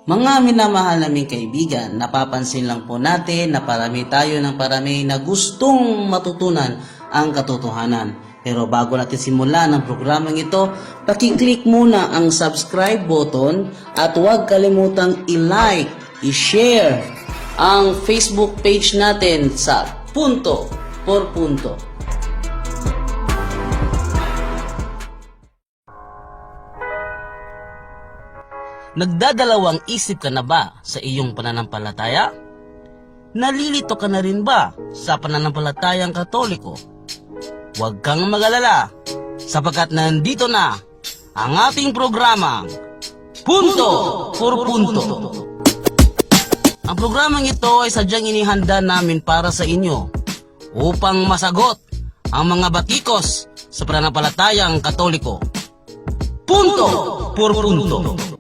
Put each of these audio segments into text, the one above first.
Mga minamahal naming kaibigan, napapansin lang po natin na parami tayo ng parami na gustong matutunan ang katotohanan. Pero bago natin simulan ang programang ito, pakiclick muna ang subscribe button at huwag kalimutang i-like, i-share ang Facebook page natin sa Punto por Punto. Nagdadalawang isip ka na ba sa iyong pananampalataya? Nalilito ka na rin ba sa pananampalatayang Katoliko? Huwag kang mag-alala sapagkat nandito na ang ating programang Punto por Punto. Ang programang ito ay sadyang inihanda namin para sa inyo upang masagot ang mga batikos sa pananampalatayang Katoliko. Punto por Punto.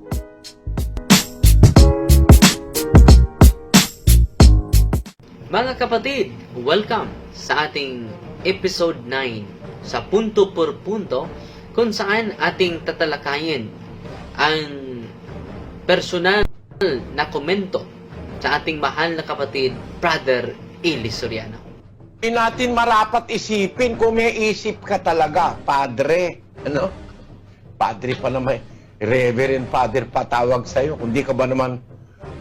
Mga kapatid, welcome sa ating episode 9 sa Punto por Punto, kung saan ating tatalakayin ang personal na komento sa ating mahal na kapatid, Brother Eli Soriano. Hindi natin marapat isipin kung may isip ka talaga, Padre. Ano? Padre pa naman, Reverend Father patawag sa'yo. Kung di ka ba naman,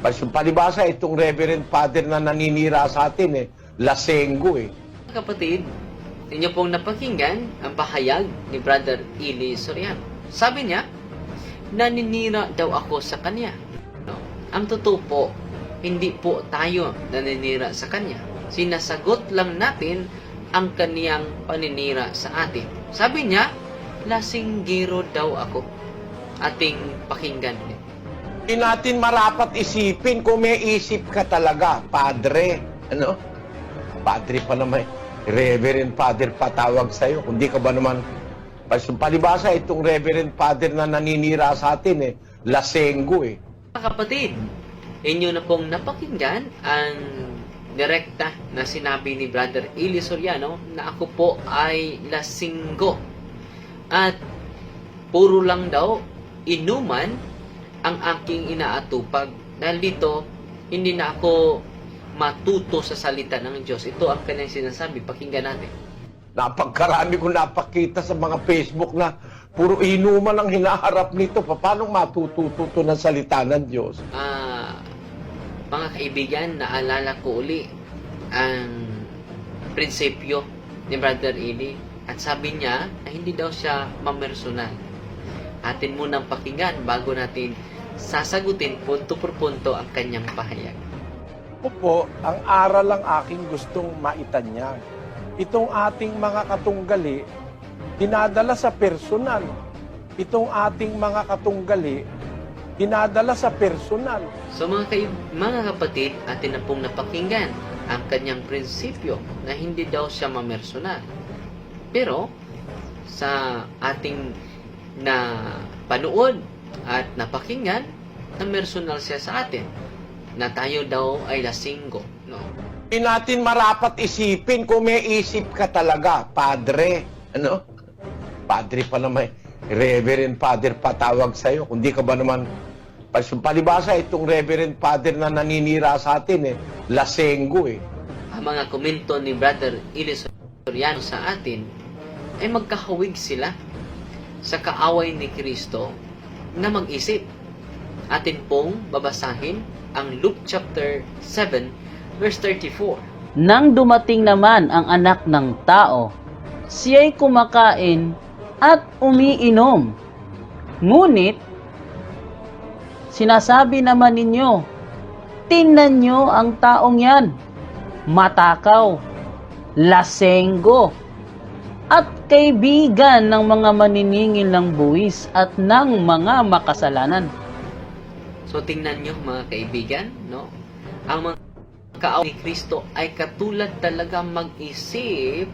palibasa itong Reverend Father na naninira sa atin lasenggo Mga kapatid, inyo pong napakinggan ang pahayag ni Brother Eli Soriano. Sabi niya, naninira daw ako sa kanya. No? Ang totoo po, hindi po tayo naninira sa kanya. Sinasagot lang natin ang kaniyang paninira sa atin. Sabi niya, lasinggero daw ako. Ating pakinggan ulit. Hindi natin marapat isipin kung may isip ka talaga, Padre. Ano? Padre pa naman, Reverend Father patawag sa'yo. Kung di ka ba naman, palibasa itong Reverend Father na naninira sa atin lasenggo Mga kapatid, inyo na pong napakinggan ang direkta na sinabi ni Brother Eli Soriano na ako po ay lasinggo. At puro lang daw inuman ang aking inaatupag. Dahil dito, hindi na ako matuto sa salita ng Diyos. Ito ang kanyang sinasabi. Pakinggan natin. Napagkarami ko napakita sa mga Facebook na puro inuman ang hinaharap nito. Paano matututo ng salita ng Diyos? Mga kaibigan, naalala ko uli ang prinsipyo ni Brother Eli. At sabi niya na hindi daw siya mamersonal. Atin munang pakinggan bago natin sasagutin punto por punto ang kanyang pahayag. Po, ang aral lang aking gustong maitanyag. Itong ating mga katunggali, dinadala sa personal. Itong ating mga katunggali, dinadala sa personal. So mga kapatid, atin na pong napakinggan ang kanyang prinsipyo na hindi daw siya mamersonal. Pero sa ating na panood at napakinggan, na personal siya sa atin na tayo daw ay lasinggo, no? Hindi natin marapat isipin kung may isip ka talaga, Padre. Ano? Padre pa naman, Reverend Father patawag sa'yo. Kung di ka ba naman, palibasa itong Reverend Father na naninira sa atin lasenggo Ang mga komento ni Brother Eli Soriano sa atin ay magkahawig sila sa kaaway ni Kristo na mag-isip. Atin pong babasahin ang Luke chapter 7 verse 34. Nang dumating naman ang anak ng tao, siya'y kumakain at umiinom. Ngunit, sinasabi naman ninyo, tingnan nyo ang taong yan, matakaw, lasenggo, at kaibigan ng mga maniningil ng buwis at ng mga makasalanan. So tingnan nyo mga kaibigan, no? Ang mga kaaway ni Kristo ay katulad talaga mag-isip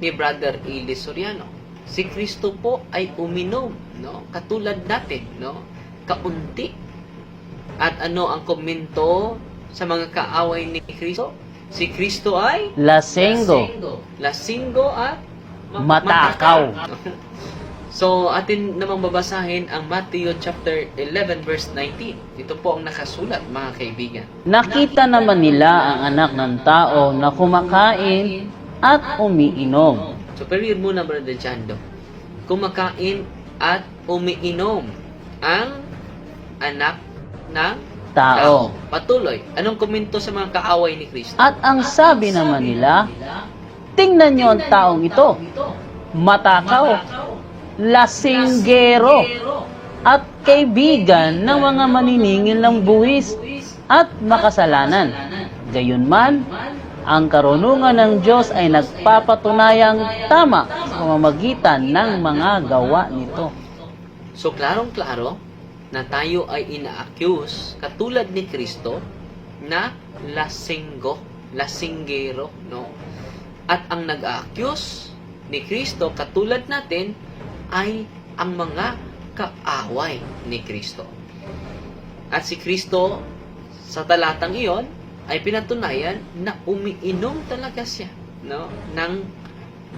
ni Brother Eli Soriano. Si Kristo po ay uminom, no? Katulad natin, no? Kaunti. At ano ang komento sa mga kaaway ni Kristo? Si Kristo ay Lasenggo, lasinggo at matakaw. So, atin namang babasahin ang Matthew chapter 11 verse 19. Ito po ang nakasulat, mga kaibigan. Nakita naman nila ang anak ng tao na kumakain at umiinom. So, period muna, Brother Jando. Kumakain at umiinom ang anak ng Tao. Patuloy. Anong komento sa mga kaaway ni Kristo? At ang sabi naman nila, tingnan niyo ang taong ito, matakaw, lasinggero, at kaibigan ng mga maniningil ng buwis at makasalanan. Gayunman, ang karunungan ng Diyos ay nagpapatunayang tama sa pamamagitan ng mga gawa nito. So, klarong-klaro na tayo ay ina-accuse katulad ni Kristo na lasinggero, no? At ang nag-a-accuse ni Kristo katulad natin ay ang mga kaaway ni Kristo. At si Kristo sa talatang iyon ay pinatunayan na umiinom talaga siya, no, ng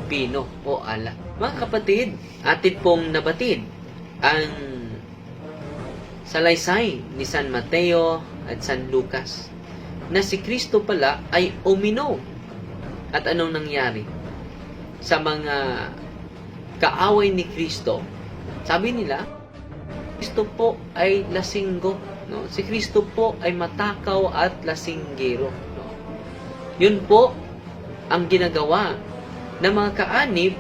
bino o alak. Mga kapatid, atin pong nabatid ang salaysay ni San Mateo at San Lucas na si Kristo pala ay uminom. At anong nangyari? Sa mga kaaway ni Kristo, sabi nila, Kristo po ay lasinggo, no? Si Kristo po ay matakaw at lasinggero, no? Yun po ang ginagawa ng mga kaanib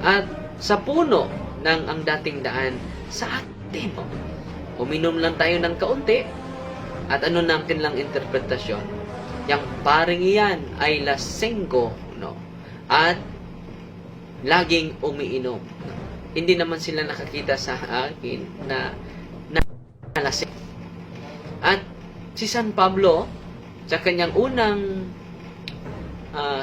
at sa puno ng ang dating daan sa atin, no? Uminom lang tayo ng kaunti at ano na ang kanilang interpretasyon? Yang paring iyan ay lasenggo, no? At laging umiinom. No? Hindi naman sila nakakita sa akin na lasing. At si San Pablo, sa kanyang unang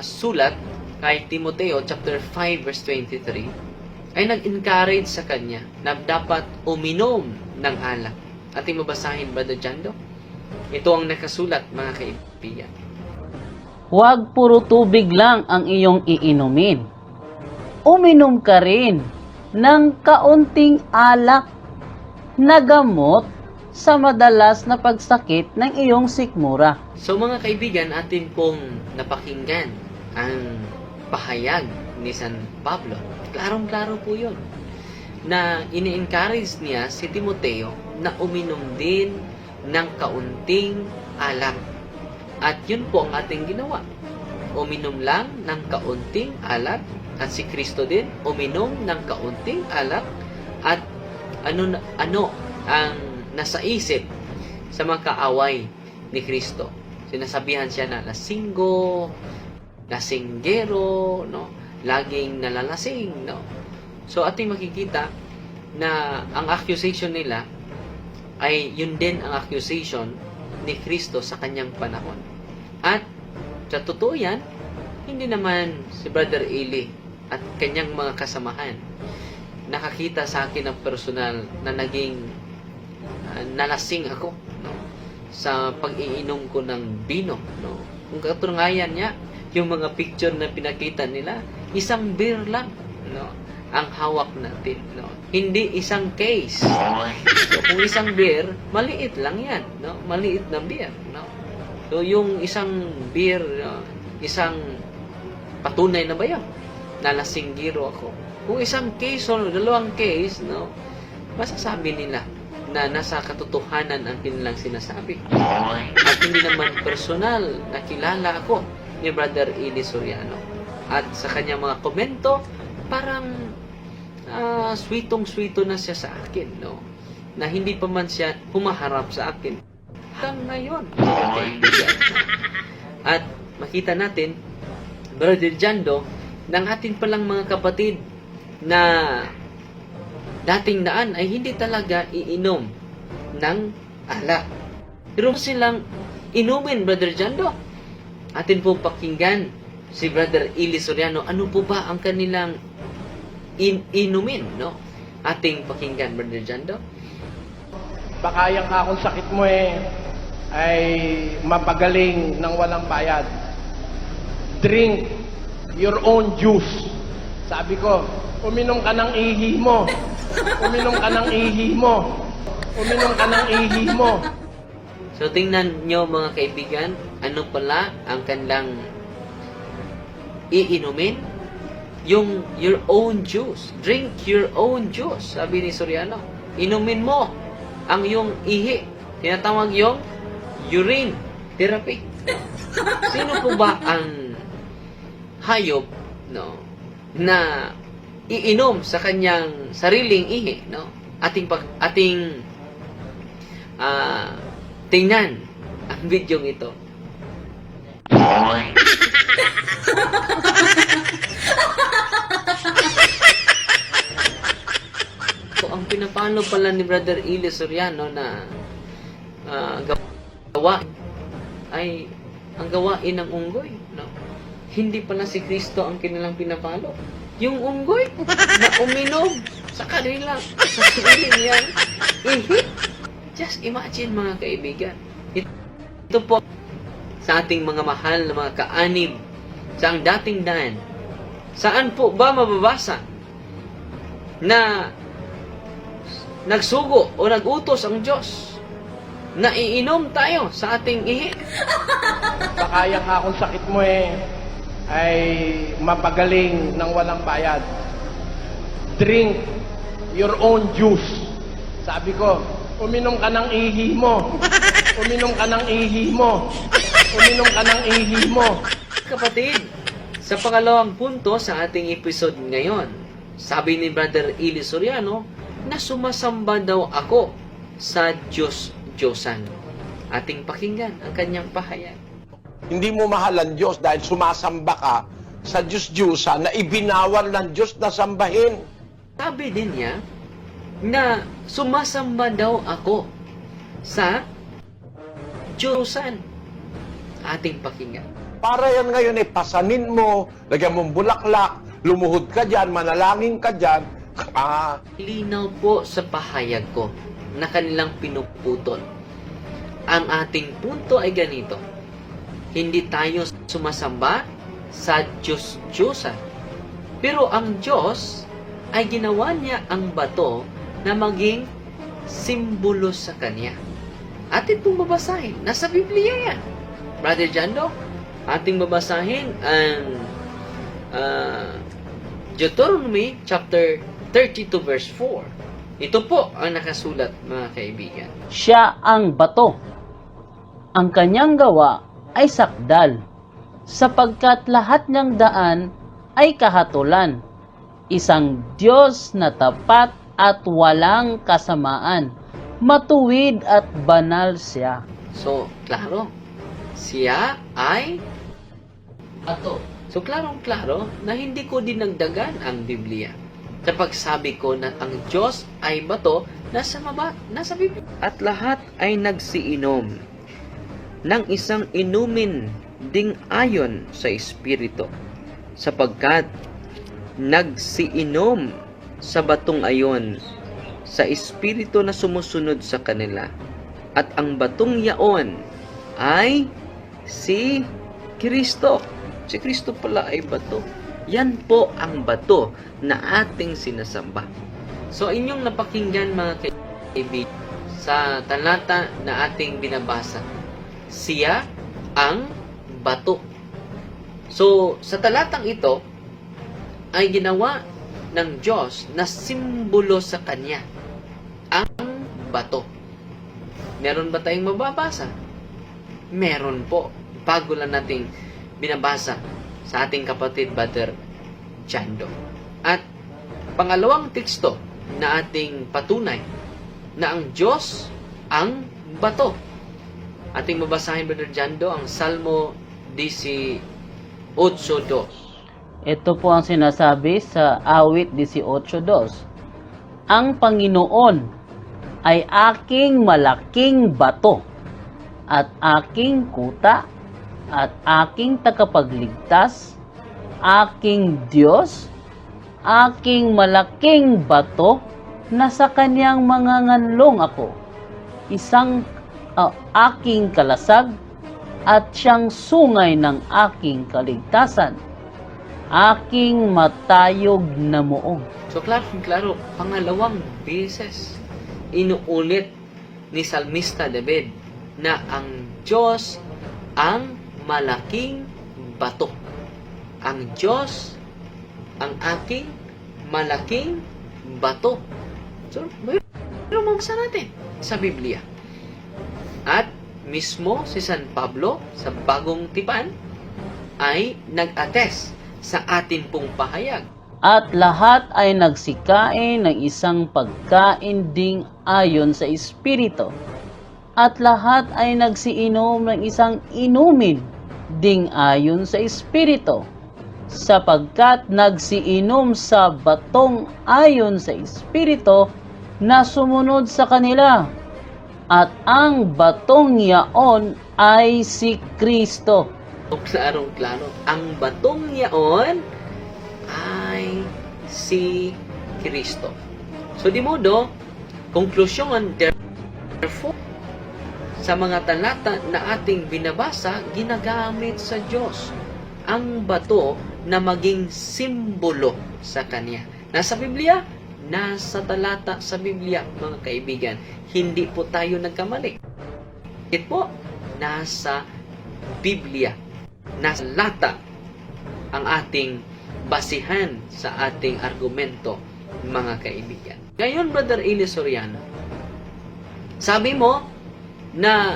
sulat kay Timoteo, chapter 5, verse 23, ay nag-encourage sa kanya na dapat uminom ng alak. Ating mabasahin, Brother Jando? Ito ang nakasulat, mga kaibigan. Huwag puro tubig lang ang iyong iinumin. Uminom ka rin ng kaunting alak na gamot sa madalas na pagsakit ng iyong sikmura. So mga kaibigan, atin pong napakinggan ang pahayag ni San Pablo. Klarong-klaro po yun, na ini-encourage niya si Timoteo na uminom din ng kaunting alak. At yun po ang ating ginawa. Uminom lang ng kaunting alak. At si Kristo din, uminom ng kaunting alak. At ano ang nasa isip sa mga kaaway ni Kristo? Sinasabihan siya na lasinggo, lasinggero, no? Laging nalalasing, no? So ating makikita na ang accusation nila ay yun din ang accusation ni Kristo sa kanyang panahon. At sa totoo yan, hindi naman si Brother Eli at kanyang mga kasamahan nakakita sa akin ng personal na naging nalasing ako, no? Sa pag-iinom ko ng bino, no? Kung katunayan niya, yung mga picture na pinakita nila, isang beer lang, no, ang hawak natin, no? Hindi isang case. So, kung isang beer, maliit lang yan, no? Maliit na beer, no? So, yung isang beer, isang patunay na ba yan? Nalasinggiro ako. Kung isang case o dalawang case, no, masasabi nila na nasa katotohanan ang kanilang sinasabi. At hindi naman personal na kilala ako ni Brother Eli Soriano. At sa kanyang mga komento, parang sweetong-sweeto na siya sa akin, no? Na hindi pa man siya humaharap sa akin. Hanggang ngayon. At makita natin, Brother Jando, ng atin palang mga kapatid na dating daan ay hindi talaga iinom ng alak. Pero silang inumin, Brother Jando. Atin po pakinggan si Brother Eli Soriano. Ano po ba ang kanilang inumin, no? Ating pakinggan, Brother Jando. Baka yung akong sakit mo ay mapagaling ng walang bayad. Drink your own juice. Sabi ko, Uminom ka ng ihi mo. Uminom ka ng ihi mo. Uminom ka ng ihi mo. So tingnan nyo mga kaibigan, ano pala ang kanilang iinumin? Yung your own juice. Drink your own juice, sabi ni Soriano. Inumin mo ang yung ihi. Tinatawag yung urine therapy. Sino po ba ang hayop, no, na iinom sa kanyang sariling ihi, no? Tingnan ang video ito. So, ang pinapalo pala ni Brother Eli Soriano na gawa ay ang gawain ng unggoy, no? Hindi pala si Kristo ang kanilang pinapalo. Yung unggoy na uminom sa kanila, sa sarili niyang ihi. Just imagine mga kaibigan. Ito po sa ating mga mahal na mga kaanib sa ang dating daan. Saan po ba mababasa na nagsugo o nagutos ang Diyos na iinom tayo sa ating ihi? Baka yung akong sakit mo ay mapagaling ng walang bayad. Drink your own juice. Sabi ko, uminom ka ng ihi mo. Uminom ka ng ihi mo. Uminom ka ng ihi mo. Kapatid, sa pangalawang punto sa ating episode ngayon, sabi ni Brother Eli Soriano na sumasamba daw ako sa Diyos-Diyosan. Ating pakinggan ang kanyang pahayag. Hindi mo mahal ang Diyos dahil sumasamba ka sa Diyos-Diyosa na ibinawal ng Diyos na sambahin. Sabi din niya na sumasamba daw ako sa Diyosan. Ating pakinggan. Para yan ngayon pasanin mo, lagyan mong bulaklak, lumuhod ka dyan, manalangin ka dyan. Linaw po sa pahayag ko na kanilang pinuputol. Ang ating punto ay ganito. Hindi tayo sumasamba sa Diyos-Diyosan. Pero ang Diyos ay ginawa niya ang bato na maging simbolo sa Kanya. Atin pong babasahin. Nasa Biblia yan. Brother Jando, ating babasahin ang Deuteronomy chapter 32 verse 4. Ito po ang nakasulat, mga kaibigan. Siya ang bato. Ang kanyang gawa ay sakdal, sapagkat lahat niyang daan ay kahatulan. Isang Diyos na tapat at walang kasamaan. Matuwid at banal siya. So, klaro. Siya ay bato. So, klarong-klaro na hindi ko dinagdagan ang Biblia. Sa pagsabi ko na ang Diyos ay bato, nasa Biblia. At lahat ay nagsiinom ng isang inumin ding ayon sa Espiritu, sapagkat nagsiinom sa batong ayon sa Espiritu na sumusunod sa kanila. At ang batong yaon ay si Kristo. Si Kristo pala ay bato. Yan po ang bato na ating sinasamba. So inyong napakinggan mga kaibigan sa talata na ating binabasa. Siya ang bato. So sa talatang ito ay ginawa ng Diyos na simbolo sa Kanya. Ang bato. Meron ba tayong mababasa? Meron po. Bago lang nating binabasa sa ating kapatid Brother Jando. At pangalawang teksto na ating patunay na ang Diyos ang bato. Ating babasahin, Brother Jando, ang Salmo 18:2. Ito po ang sinasabi sa awit 18:2. Ang Panginoon ay aking malaking bato at aking kuta at aking tagapagligtas, aking Diyos, aking malaking bato na sa kanyang mga nganlong ako, isang aking kalasag at siyang sungay ng aking kaligtasan. aking matayog na muong. So, klaro, pangalawang beses, inuulit ni Salmista David na ang Diyos ang malaking bato. Ang Diyos ang aking malaking bato. So, mayroon mabasa natin sa Biblia. At mismo si San Pablo sa Bagong Tipan ay nag-attest sa atin pong pahayag. At lahat ay nagsikain ng isang pagkain ding ayon sa Espiritu. At lahat ay nagsiinom ng isang inumin ding ayon sa Espiritu. Sapagkat nagsiinom sa batong ayon sa Espiritu na sumunod sa kanila. At ang batong yaon ay si Kristo. Klarong-klaro, ang batong yaon ay si Kristo. So, di modo, konklusyon, therefore, sa mga talata na ating binabasa, ginagamit sa Diyos ang bato na maging simbolo sa Kanya. Nasa Biblia, nasa talata sa Biblia, mga kaibigan. Hindi po tayo nagkamali. Ito po, nasa Biblia, nasa lata ang ating basihan sa ating argumento, mga kaibigan. Ngayon, Brother Eli Soriano, sabi mo na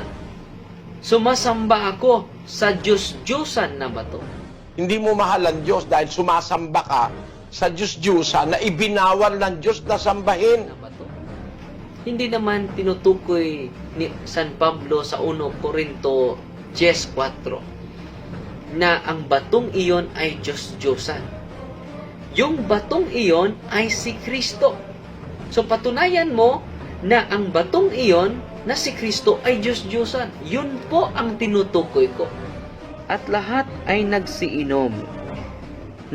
sumasamba ako sa Diyos-Diyusan na bato. Hindi mo mahal ang Diyos dahil sumasamba ka sa Diyos-Diyusan na ibinawal ng Diyos na sambahin. Na bato. Hindi naman tinutukoy ni San Pablo sa 1 Corinto 10:4 na ang batong iyon ay Diyos-Diyusan. Yung batong iyon ay si Kristo. So patunayan mo na ang batong iyon na si Kristo ay Diyos-Diyusan. Yun po ang tinutukoy ko. At lahat ay nagsiinom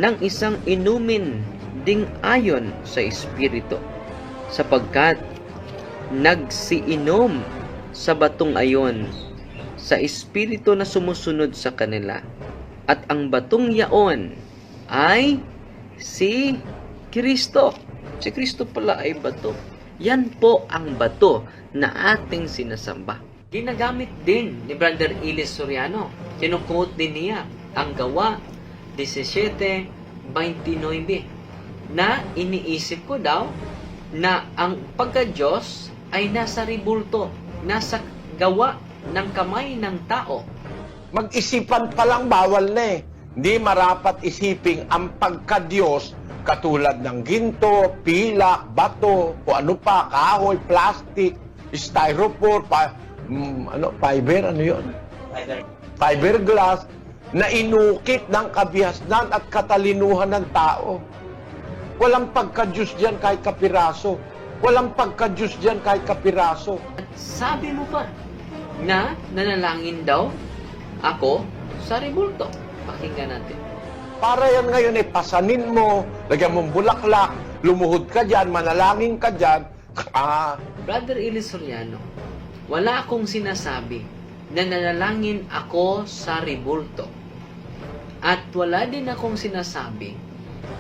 ng isang inumin ding ayon sa Espiritu, sapagkat nagsiinom sa batong ayon sa Espiritu na sumusunod sa kanila. At ang batong yaon ay si Kristo. Si Kristo pala ay bato. Yan po ang bato na ating sinasamba. Ginagamit din ni Brother Eli Soriano. Kinuquote din niya ang Gawa 17:29 na iniisip ko daw na ang pagka-Diyos ay nasa ribulto, nasa gawa ng kamay ng tao. Mag-isipan pa lang bawal na eh. Hindi marapat isiping ang pagka-Diyos katulad ng ginto, pilak, bato, o ano pa, kahoy, plastic, styrofoam, fiber, ano yun? Fiberglass, na inukit ng kabihasnan at katalinuhan ng tao. Walang pagka-Diyos diyan kahit kapiraso. Walang pagka-Diyos diyan kahit kapiraso. At sabi mo pa na nanalangin daw ako sa ribulto. Pakinggan natin. Para yan ngayon eh, pasanin mo, lagyan mong bulaklak, lumuhod ka dyan, manalangin ka dyan. Brother Eli Soriano, wala akong sinasabi na nanalangin ako sa ribulto. At wala din akong sinasabi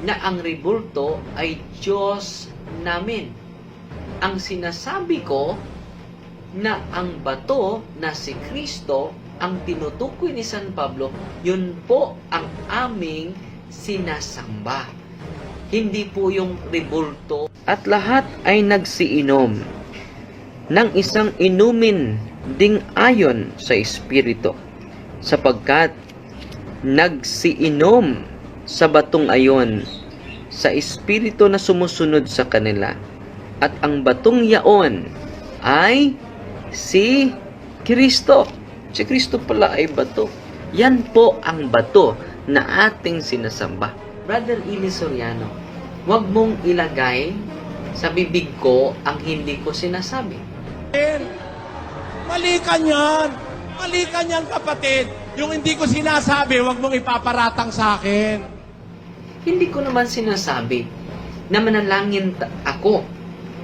na ang ribulto ay Diyos namin. Ang sinasabi ko na ang bato na si Kristo ang tinutukoy ni San Pablo, yun po ang aming sinasamba. Hindi po yung ribulto. At lahat ay nagsiinom ng isang inumin ding ayon sa Espiritu, sapagkat nagsiinom sa batong ayon sa Espiritu na sumusunod sa kanila. At ang batong yaon ay si Kristo. Si Kristo pala ay bato. Yan po ang bato na ating sinasamba. Brother Eli Soriano, huwag mong ilagay sa bibig ko ang hindi ko sinasabi. Mali ka niyan. Mali ka niyan, kapatid. Yung hindi ko sinasabi, huwag mong ipaparatang sa akin. Hindi ko naman sinasabi na manalangin ako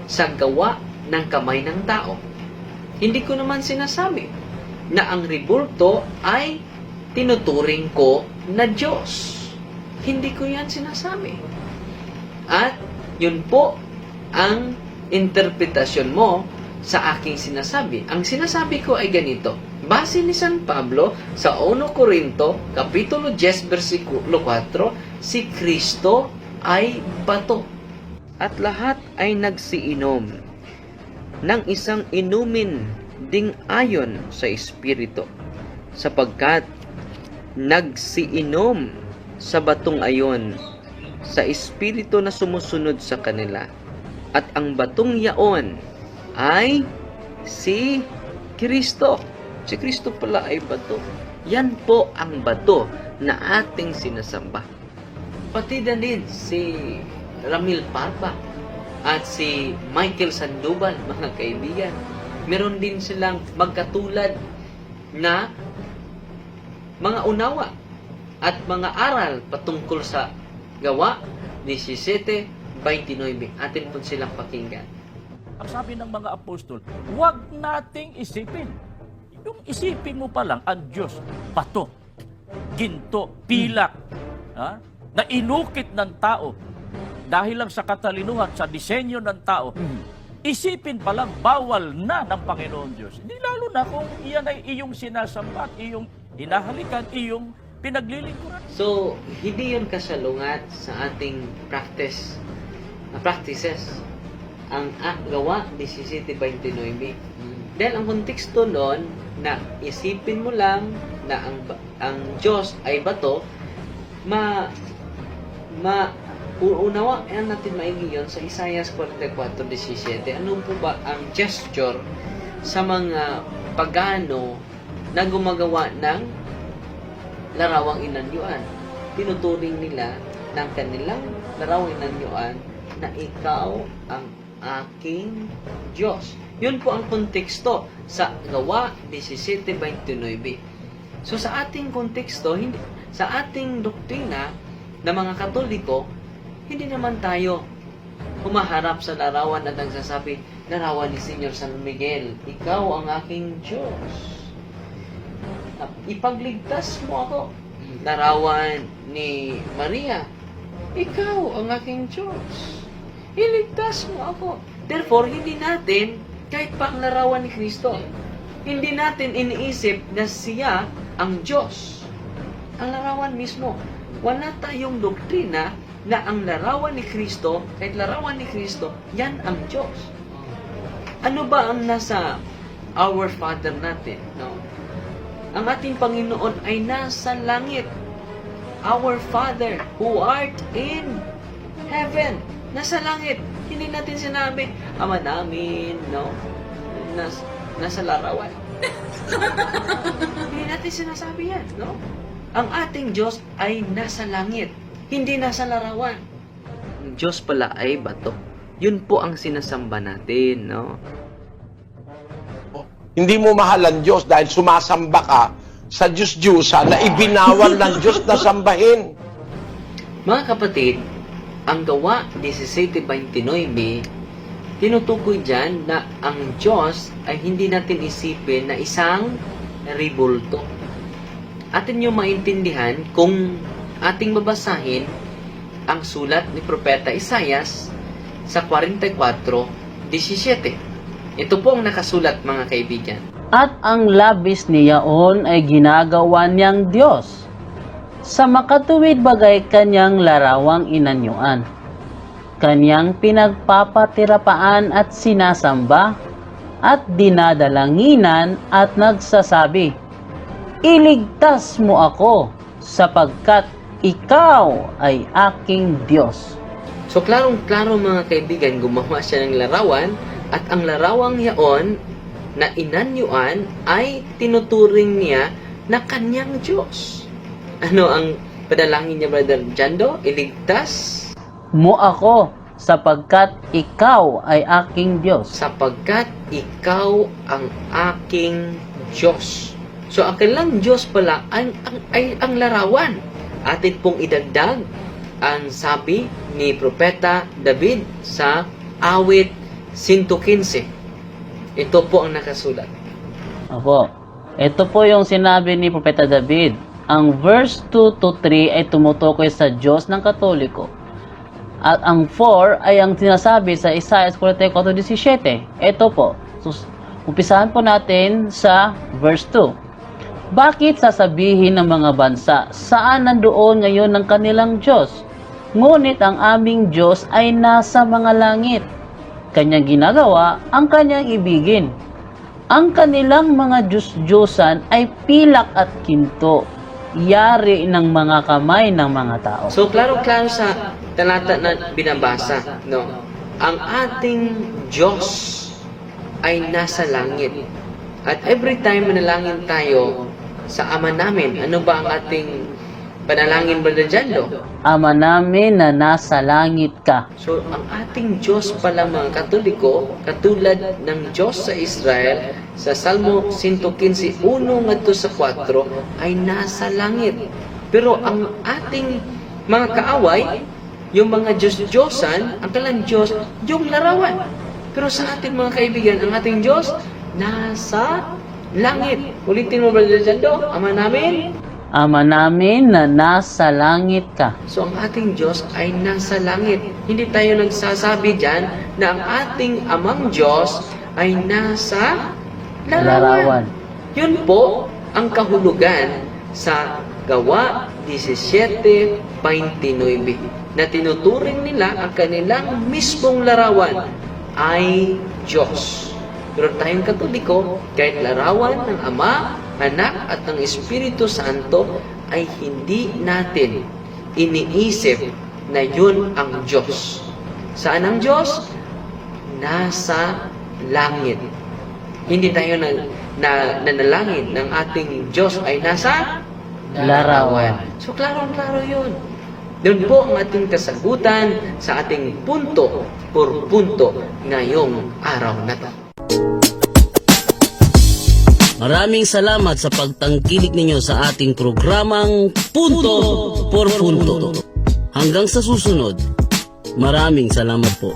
sa gawa ng kamay ng tao. Hindi ko naman sinasabi na ang ribulto ay tinuturing ko na Diyos. Hindi ko yan sinasabi. At yun po ang interpretasyon mo sa aking sinasabi. Ang sinasabi ko ay ganito. Base ni San Pablo sa 1 Corinto, Kapitulo 10, versikulo 4, si Kristo ay bato. At lahat ay nagsiinom ng isang inumin ding ayon sa Espiritu, sapagkat nagsiinom sa batong ayon sa Espiritu na sumusunod sa kanila. At ang batong yaon ay si Kristo. Si Kristo pala ay bato. Yan po ang bato na ating sinasamba. Pati na din si Ramil Parpa at si Michael Sandoval, mga kaibigan. Meron din silang magkatulad na mga unawa at mga aral patungkol sa Gawa 17:29. Atin po silang pakinggan. Ang sabi ng mga apostol, huwag nating isipin. Yung isipin mo pa lang, ang Diyos, bato, ginto, pilak, na inukit ng tao dahil lang sa katalinuhan, sa disenyo ng tao. Isipin pa lang, bawal na ng Panginoon Diyos. Hindi lalo na kung iyan ay iyong sinasamba at iyong hinahalikan, iyong pinaglilingkuran. So, hindi yun kasalungat sa ating practices. Ang Gawa 17:29. Dahil ang konteksto noon na isipin mo lang na ang Diyos ay bato, uunawaan natin maigi yun sa Isaiah 44:17. Ano po ba ang gesture sa mga pagano na gumagawa ng larawang inanyuan? Tinuturing nila ng kanilang larawang inanyuan na ikaw ang aking Diyos. Yun po ang konteksto sa Gawa 17:29. So sa ating konteksto, sa ating doktrina na mga Katoliko, hindi naman tayo humaharap sa larawan at nagsasabi, larawan ni Senyor San Miguel, ikaw ang aking Diyos. Ipagligtas mo ako. Larawan ni Maria, ikaw ang aking Diyos. Iligtas mo ako. Therefore, hindi natin, kahit pa ang larawan ni Kristo, hindi natin iniisip na siya ang Diyos. Ang larawan mismo. Wala tayong doktrina na ang larawan ni Kristo, kahit larawan ni Kristo, yan ang Diyos. Ano ba ang nasa Our Father natin? No? Ang ating Panginoon ay nasa langit. Our Father who art in heaven. Nasa langit. Hindi natin sinabi, Ama namin, no? Nasa larawan. Hindi natin sinasabi yan, no? Ang ating Diyos ay nasa langit, hindi nasa larawan. Ang Diyos pala ay bato. Yun po ang sinasamba natin, no? Hindi mo mahal ang Diyos dahil sumasamba ka sa Diyos-Diyusa na ibinawal ng Diyos na sambahin. Mga kapatid, ang Gawa 17:29, tinutukoy dyan na ang Diyos ay hindi natin isipin na isang ribulto. Atin nyo maintindihan kung ating babasahin ang sulat ni Propeta Isaias sa 44:17. Ito po ang nakasulat, mga kaibigan. At ang labis niyaon ay ginagawa niyang Diyos. Sa makatuwid bagay kanyang larawang inanyuan. Kanyang pinagpapatirapaan at sinasamba at dinadalanginan at nagsasabi, iligtas mo ako sapagkat ikaw ay aking Diyos. So, klarong-klaro, mga kaibigan, gumawa siya ng larawan at ang larawang yaon na inanyuan ay tinuturing niya na kanyang Diyos. Ano ang padalangin niya, Brother Jando? Iligtas Mo ako sapagkat ikaw ay aking Diyos. sapagkat ikaw ang aking Diyos. So, ang kanilang Diyos pala ay ang larawan. Atin pong idagdag ang sabi ni Propeta David sa awit 115. Ito po ang nakasulat. Opo. Ito po yung sinabi ni Propeta David. Ang verse 2 to 3 ay tumutukoy sa Diyos ng Katoliko. At ang 4 ay ang sinasabi sa Isaiah 44:17. Ito po. Umpisahan po natin sa verse 2. Bakit sasabihin ng mga bansa, saan nandoon ngayon ng kanilang Diyos? Ngunit ang aming Diyos ay nasa mga langit. Kanyang ginagawa ang kanyang ibigin. Ang kanilang mga Diyos-Diyosan ay pilak at kinto, yari ng mga kamay ng mga tao. So, klaro-klaro sa talata na binabasa, no? Ang ating Diyos ay nasa langit. At every time manalangin tayo sa Ama namin, ano ba ang ating panalangin, Brother Jando? Ama namin na nasa langit ka. So, ang ating Diyos pala mga Katoliko, katulad ng Diyos sa Israel, sa Salmo 115:1-4, ay nasa langit. Pero ang ating mga kaaway, yung mga Diyos-Diyosan, ang kanilang Diyos, yung larawan. Pero sa ating mga kaibigan, ang ating Diyos, nasa langit. Ulitin mo, Brother Jando, Ama namin. Ama namin na nasa langit ka. So, ang ating Diyos ay nasa langit. Hindi tayo nagsasabi dyan na ang ating Amang Diyos ay nasa larawan. Yun po ang kahulugan sa Gawa 17:29 na tinuturing nila ang kanilang mismong larawan ay Diyos. Pero tayong Katoliko, kahit larawan ng Ama, Anak at ng Espiritu Santo ay hindi natin iniisip na yun ang Diyos. Saan ang Diyos? Nasa langit. Hindi tayo nanalangin ng ating Diyos ay nasa Larawan. So, klaro-klaro yun. Doon po ang ating kasagutan sa ating punto por punto ngayong araw na to. Maraming salamat sa pagtangkilik ninyo sa ating programang Punto por Punto. Hanggang sa susunod, maraming salamat po.